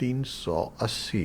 380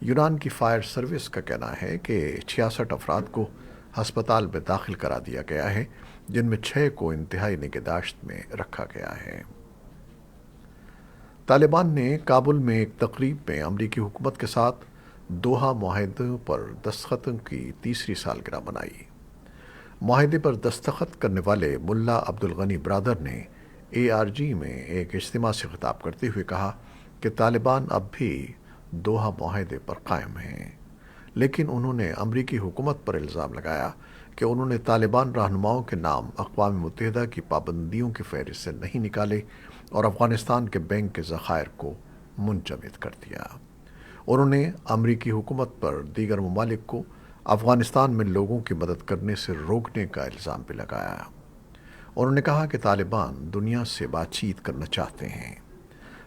یونان کی fire service کا کہنا ہے کہ 66 افراد کو ہسپتال میں داخل کرا دیا گیا ہے، جن میں 6 کو انتہائی نگہداشت میں رکھا گیا ہے۔ طالبان نے کابل میں ایک تقریب میں امریکی حکومت کے ساتھ دوحہ معاہدوں پر دستخطوں کی تیسری سالگرہ منائی۔ معاہدے پر دستخط کرنے والے ملا عبد الغنی برادر نے ARG میں ایک اجتماع سے خطاب کرتے ہوئے کہا کہ طالبان اب بھی دوحہ معاہدے پر قائم ہیں، لیکن انہوں نے امریکی حکومت پر الزام لگایا کہ انہوں نے طالبان رہنماؤں کے نام اقوام متحدہ کی پابندیوں کی فہرست سے نہیں نکالے اور افغانستان کے بینک کے ذخائر کو منجمد کر دیا۔ انہوں نے امریکی حکومت پر دیگر ممالک کو افغانستان میں لوگوں کی مدد کرنے سے روکنے کا الزام بھی لگایا۔ انہوں نے کہا کہ طالبان دنیا سے بات چیت کرنا چاہتے ہیں۔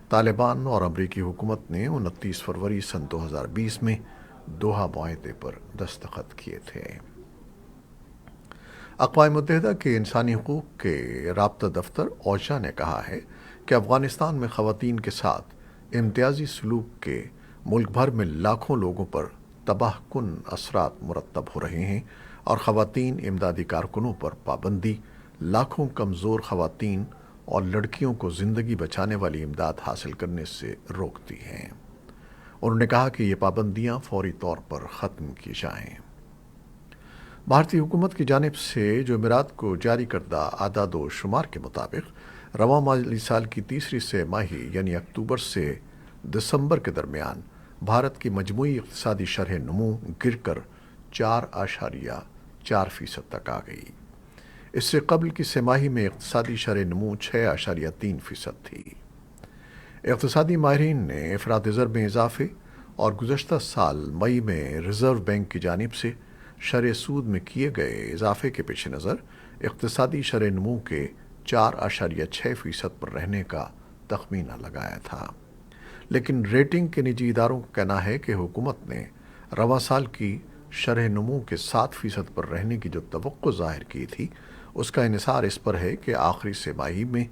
طالبان اور امریکی حکومت نے 29 فروری سن 2020 میں دوحہ معاہدے پر دستخط کیے تھے۔ اقوام متحدہ کے انسانی حقوق کے رابطہ دفتر اوچا نے کہا ہے کہ افغانستان میں خواتین کے ساتھ امتیازی سلوک کے ملک بھر میں لاکھوں لوگوں پر تباہ کن اثرات مرتب ہو رہے ہیں اور خواتین امدادی کارکنوں پر پابندی لاکھوں کمزور خواتین اور لڑکیوں کو زندگی بچانے والی امداد حاصل کرنے سے روکتی ہیں۔ انہوں نے کہا کہ یہ پابندیاں فوری طور پر ختم کی جائیں۔ بھارتی حکومت کی جانب سے جمعرات کو جاری کردہ اعداد و شمار کے مطابق رواں مالی سال کی تیسری سہ ماہی یعنی اکتوبر سے دسمبر کے درمیان بھارت کی مجموعی اقتصادی شرح نمو گر کر 4.4% تک آ گئی۔ اس سے قبل کی سہ ماہی میں اقتصادی شرح نمو 6.3% تھی۔ اقتصادی ماہرین نے افراط زر میں اضافے اور گزشتہ سال مئی میں ریزرو بینک کی جانب سے شرح سود میں کیے گئے اضافے کے پیش نظر اقتصادی شرح نمو کے 4.6% پر رہنے کا تخمینہ لگایا تھا، لیکن ریٹنگ کے نجی اداروں کا کہنا ہے کہ حکومت نے رواں سال کی شرح نمو کے 7% پر رہنے کی جو توقع ظاہر کی تھی، اس کا انحصار اس پر ہے کہ آخری سہ ماہی میں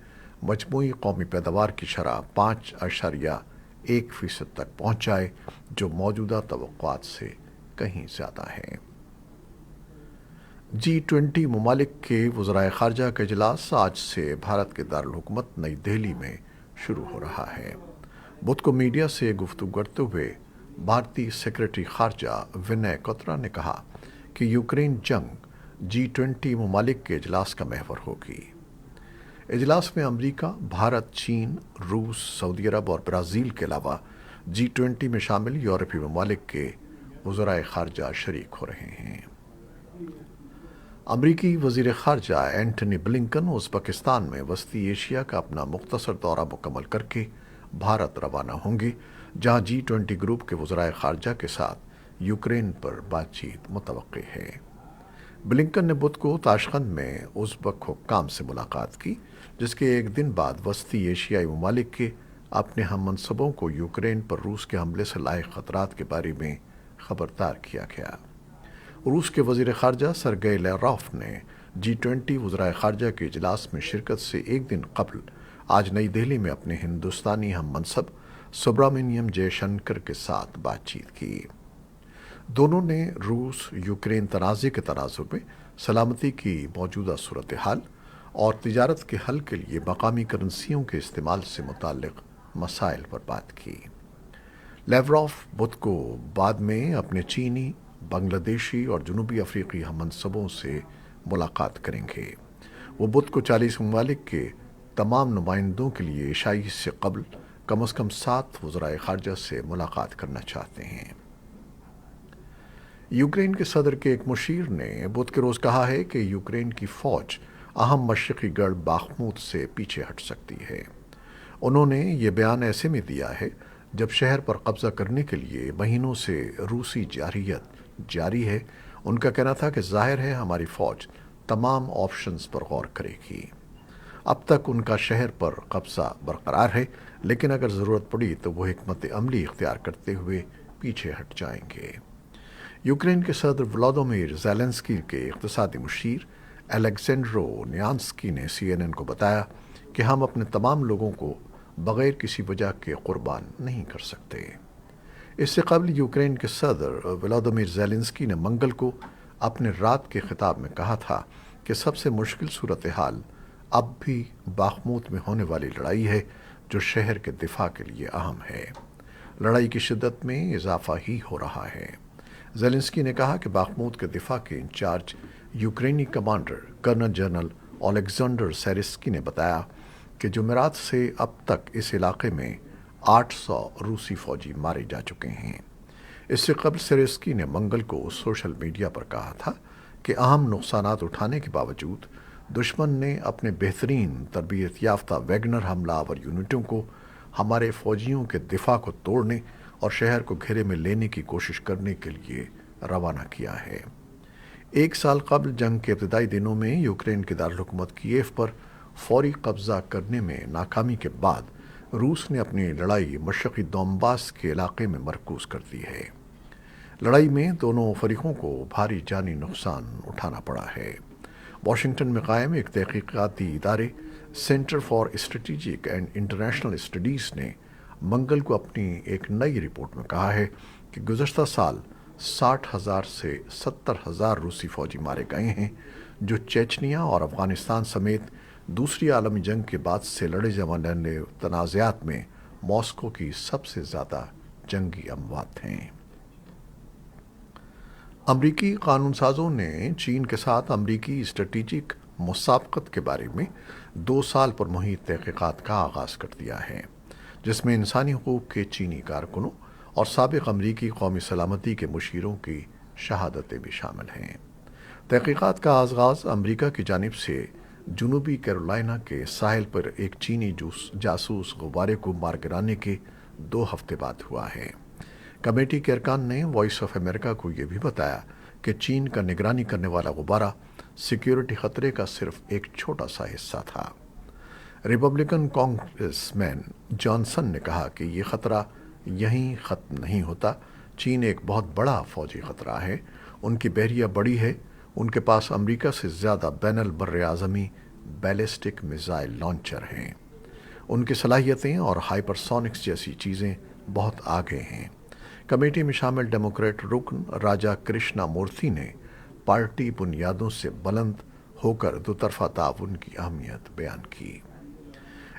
مجموعی قومی پیداوار کی شرح 5.1% تک پہنچ جائے، جو موجودہ توقعات سے کہیں زیادہ ہے۔ G20 ممالک کے وزرائے خارجہ کا اجلاس آج سے بھارت کے دارالحکومت نئی دہلی میں شروع ہو رہا ہے۔ بدھ کو میڈیا سے گفتگو کرتے ہوئے بھارتی سیکریٹری خارجہ ونے کوترا نے کہا کہ یوکرین جنگ G20 ممالک کے اجلاس کا محور ہوگی۔ اجلاس میں امریکہ، بھارت، چین، روس، سعودی عرب اور برازیل کے علاوہ G20 میں شامل یورپی ممالک کے وزرائے خارجہ شریک ہو رہے ہیں۔ امریکی وزیر خارجہ اینٹنی بلنکن ازبکستان میں وسطی ایشیا کا اپنا مختصر دورہ مکمل کر کے بھارت روانہ ہوں گے، جہاں G20 گروپ کے وزرائے خارجہ کے ساتھ یوکرین پر بات چیت متوقع ہے۔ بلنکن نے بدھ کو تاشقند میں ازبک حکام سے ملاقات کی، جس کے ایک دن بعد وسطی ایشیائی ممالک کے اپنے ہم منصبوں کو یوکرین پر روس کے حملے سے لاحق خطرات کے بارے میں خبردار کیا گیا۔ روس کے وزیر خارجہ سرگئی لیوروف نے G20 وزرائے خارجہ کے اجلاس میں شرکت سے ایک دن قبل آج نئی دہلی میں اپنے ہندوستانی ہم منصب سبرامنیم جے شنکر کے ساتھ بات چیت کی۔ دونوں نے روس یوکرین تنازع کے تناظر میں سلامتی کی موجودہ صورتحال اور تجارت کے حل کے لیے مقامی کرنسیوں کے استعمال سے متعلق مسائل پر بات کی۔ لیوروف بدھ کو بعد میں اپنے چینی، بنگلہ دیشی اور جنوبی افریقی ہم منصبوں سے ملاقات کریں گے۔ وہ بدھ کو 40 ممالک کے تمام نمائندوں کے لیے عشائی سے قبل کم از کم 7 وزرائے خارجہ سے ملاقات کرنا چاہتے ہیں۔ یوکرین کے صدر کے ایک مشیر نے بدھ کے روز کہا ہے کہ یوکرین کی فوج اہم مشرقی گڑھ باخموت سے پیچھے ہٹ سکتی ہے۔ انہوں نے یہ بیان ایسے میں دیا ہے جب شہر پر قبضہ کرنے کے لیے مہینوں سے روسی جارحیت جاری ہے۔ ان کا کہنا تھا کہ ظاہر ہے ہماری فوج تمام آپشنز پر غور کرے گی۔ اب تک ان کا شہر پر قبضہ برقرار ہے، لیکن اگر ضرورت پڑی تو وہ حکمت عملی اختیار کرتے ہوئے پیچھے ہٹ جائیں گے۔ یوکرین کے صدر ولادیمیر زیلنسکی کے اقتصادی مشیر الیگزینڈرو نیانسکی نے CNN کو بتایا کہ ہم اپنے تمام لوگوں کو بغیر کسی وجہ کے قربان نہیں کر سکتے۔ اس سے قبل یوکرین کے صدر ولادیمیر زیلنسکی نے منگل کو اپنے رات کے خطاب میں کہا تھا کہ سب سے مشکل صورتحال اب بھی باخموت میں ہونے والی لڑائی ہے جو شہر کے دفاع کے لیے اہم ہے۔ لڑائی کی شدت میں اضافہ ہی ہو رہا ہے۔ زیلنسکی نے کہا کہ باخموت کے دفاع کے انچارج یوکرینی کمانڈر کرنل جنرل اولیگزینڈر سیرسکی نے بتایا کہ جمعرات سے اب تک اس علاقے میں 800 روسی فوجی مارے جا چکے ہیں۔ اس سے قبل سیرسکی نے منگل کو سوشل میڈیا پر کہا تھا کہ اہم نقصانات اٹھانے کے باوجود دشمن نے اپنے بہترین تربیت یافتہ ویگنر حملہ آور یونٹوں کو ہمارے فوجیوں کے دفاع کو توڑنے اور شہر کو گھیرے میں لینے کی کوشش کرنے کے لیے روانہ کیا ہے۔ ایک سال قبل جنگ کے ابتدائی دنوں میں یوکرین کے دارالحکومت کیف پر فوری قبضہ کرنے میں ناکامی کے بعد روس نے اپنی لڑائی مشرقی دونباس کے علاقے میں مرکوز کر دی ہے۔ لڑائی میں دونوں فریقوں کو بھاری جانی نقصان اٹھانا پڑا ہے۔ واشنگٹن میں قائم ایک تحقیقاتی ادارے centre for strategic and international studies نے منگل کو اپنی ایک نئی رپورٹ میں کہا ہے کہ گزشتہ سال 60,000 سے 70,000 روسی فوجی مارے گئے ہیں، جو چیچنیا اور افغانستان سمیت دوسری عالمی جنگ کے بعد سے لڑے جانے تنازعات میں ماسکو کی سب سے زیادہ جنگی اموات ہیں۔ امریکی قانون سازوں نے چین کے ساتھ امریکی اسٹریٹجک مسابقت کے بارے میں 2 سال پر محیط تحقیقات کا آغاز کر دیا ہے، جس میں انسانی حقوق کے چینی کارکنوں اور سابق امریکی قومی سلامتی کے مشیروں کی شہادتیں بھی شامل ہیں۔ تحقیقات کا آغاز امریکہ کی جانب سے جنوبی کیرولائنا کے ساحل پر ایک چینی جاسوس غبارے کو مار گرانے کے 2 ہفتے بعد ہوا ہے۔ کمیٹی کے ارکان نے وائس آف امریکہ کو یہ بھی بتایا کہ چین کا نگرانی کرنے والا غبارہ سیکیورٹی خطرے کا صرف ایک چھوٹا سا حصہ تھا۔ ریپبلکن کانگریس مین جانسن نے کہا کہ یہ خطرہ یہیں ختم نہیں ہوتا۔ چین ایک بہت بڑا فوجی خطرہ ہے، ان کی بحریہ بڑی ہے، ان کے پاس امریکہ سے زیادہ بین البراعظمی بیلسٹک میزائل لانچر ہیں، ان کی صلاحیتیں اور ہائپرسونکس جیسی چیزیں بہت آگے ہیں۔ کمیٹی میں شامل ڈیموکریٹ رکن راجا کرشنا مورتی نے پارٹی بنیادوں سے بلند ہو کر دوطرفہ تعاون کی اہمیت بیان کی۔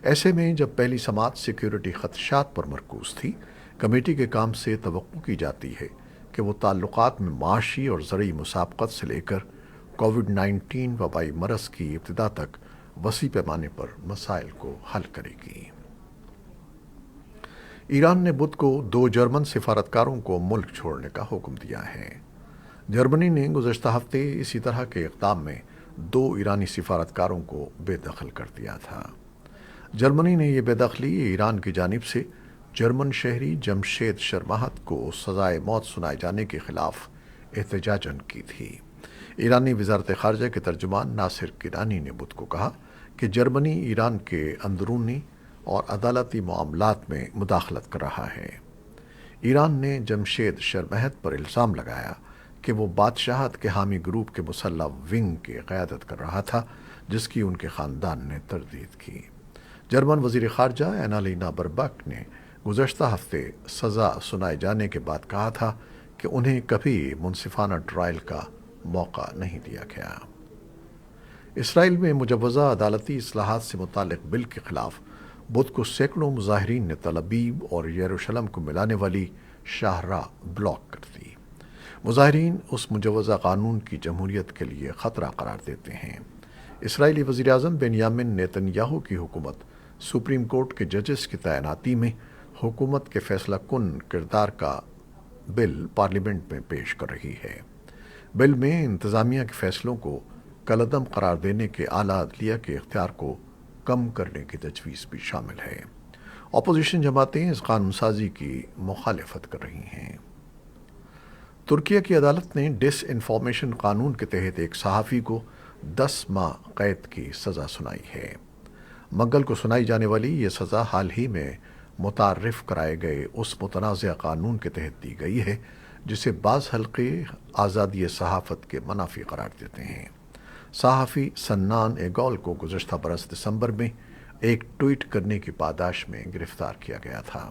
ایسے میں جب پہلی سماعت سیکیورٹی خدشات پر مرکوز تھی، کمیٹی کے کام سے توقع کی جاتی ہے کہ وہ تعلقات میں معاشی اور زرعی مسابقت سے لے کر کووڈ-19 وبائی مرض کی ابتدا تک وسیع پیمانے پر مسائل کو حل کرے گی۔ ایران نے بدھ کو 2 جرمن سفارتکاروں کو ملک چھوڑنے کا حکم دیا ہے۔ جرمنی نے گزشتہ ہفتے اسی طرح کے اقدام میں 2 ایرانی سفارتکاروں کو بے دخل کر دیا تھا۔ جرمنی نے یہ بے دخلی ایران کی جانب سے جرمن شہری جمشید شرماہت کو سزائے موت سنائے جانے کے خلاف احتجاجاً کی تھی۔ ایرانی وزارت خارجہ کے ترجمان ناصر کنانی نے بدھ کو کہا کہ جرمنی ایران کے اندرونی اور عدالتی معاملات میں مداخلت کر رہا ہے۔ ایران نے جمشید شرماہت پر الزام لگایا کہ وہ بادشاہت کے حامی گروپ کے مسلح ونگ کی قیادت کر رہا تھا، جس کی ان کے خاندان نے تردید کی۔ جرمن وزیر خارجہ اینالینا برباک نے گزشتہ ہفتے سزا سنائے جانے کے بعد کہا تھا کہ انہیں کبھی منصفانہ ٹرائل کا موقع نہیں دیا گیا۔ اسرائیل میں مجوزہ عدالتی اصلاحات سے متعلق بل کے خلاف بدھ کو سینکڑوں مظاہرین نے تل ابیب اور یروشلم کو ملانے والی شاہراہ بلاک کر دی۔ مظاہرین اس مجوزہ قانون کی جمہوریت کے لیے خطرہ قرار دیتے ہیں۔ اسرائیلی وزیراعظم بنیامن نیتن یاہو کی حکومت سپریم کورٹ کے ججز کی تعیناتی میں حکومت کے فیصلہ کن کردار کا بل پارلیمنٹ میں پیش کر رہی ہے۔ بل میں انتظامیہ کے فیصلوں کو کالعدم قرار دینے کے اعلیٰ عدلیہ کے اختیار کو کم کرنے کی تجویز بھی شامل ہے۔ اپوزیشن جماعتیں اس قانون سازی کی مخالفت کر رہی ہیں۔ ترکیہ کی عدالت نے ڈس انفارمیشن قانون کے تحت ایک صحافی کو 10 ماہ قید کی سزا سنائی ہے۔ منگل کو سنائی جانے والی یہ سزا حال ہی میں متعارف کرائے گئے اس متنازع قانون کے تحت دی گئی ہے جسے بعض حلقے آزادی صحافت کے منافی قرار دیتے ہیں۔ صحافی سنان ایگول کو گزشتہ برس دسمبر میں ایک ٹویٹ کرنے کی پاداش میں گرفتار کیا گیا تھا۔